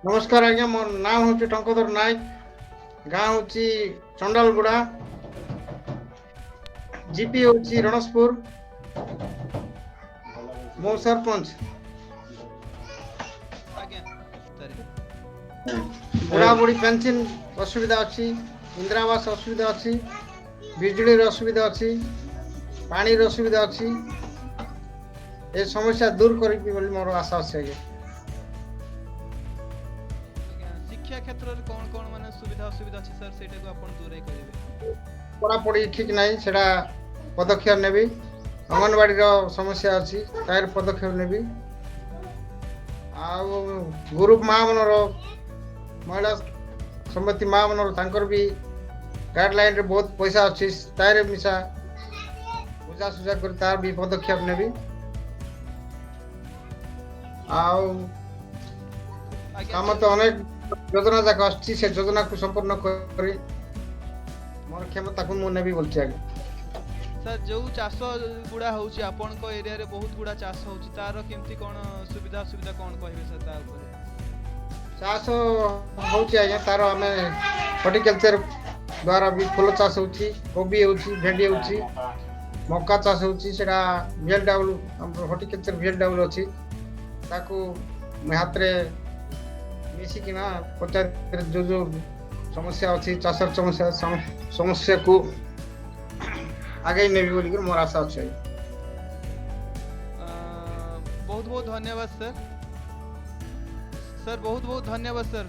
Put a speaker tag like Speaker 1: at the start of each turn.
Speaker 1: नमस्कार आज्ञा मोर नाम हूँ टंकधर नायक गाँ हूँ चंडालगुड़ा जीपी हूँ रणसपुर मो सरपंच
Speaker 2: आज्ञा तारे
Speaker 1: बुढ़ा बुढ़ी पेंशन असुविधा अच्छी इंदिरा आवास असुविधा अच्छी बिजली असुविधा अच्छी पानी असुविधा अच्छी ये समस्या दूर करी बोली मोर आशा अच्छे
Speaker 2: आज्ञा शिक्षा क्षेत्र में कौन कौन माने सुविधा असुविधा अछि सर सेटा को आपण दूर करिवे
Speaker 1: पढ़ापढ़ी ठीक नहीं सेटा पदक्षेप नेबी अंगनवाड़ी समस्या अच्छी तार पदक्षेप नेबी ग्रुप माँ मनर महिला सम्मति माँ मनर तांकर भी गाइडलाइन रे बहुत पैसा अच्छी तार मिशा पूजा सुजा कर तार भी पदक्षेप नेबी आम तो अनेक योजना जाक आछी से योजना को संपूर्ण करी मोर क्षमता को मु नेबी बोलছি आगे
Speaker 2: सर जो चाष गुड़ा होउची आपण को एरिया रे बहुत गुड़ा चाष होउची तार केमती कोन सुविधा सुविधा कोन कहबे सर ता ऊपर
Speaker 1: चाष होउची आगे तार हमें हॉर्टिकल्चर द्वारा भी फूल चाष होउची कोबी होउची भेंडी होउची मक्का चाष होउची सेटा VLW हम हॉर्टिकल्चर VLW अछि ताको हाथ रे मिसी कि ना पंचायत जो जो समस्या अच्छी चाषर समस्या को आगे नेबी बोली मोर आशा अच्छे
Speaker 2: बहुत बहुत धन्यवाद सर सर बहुत बहुत धन्यवाद सर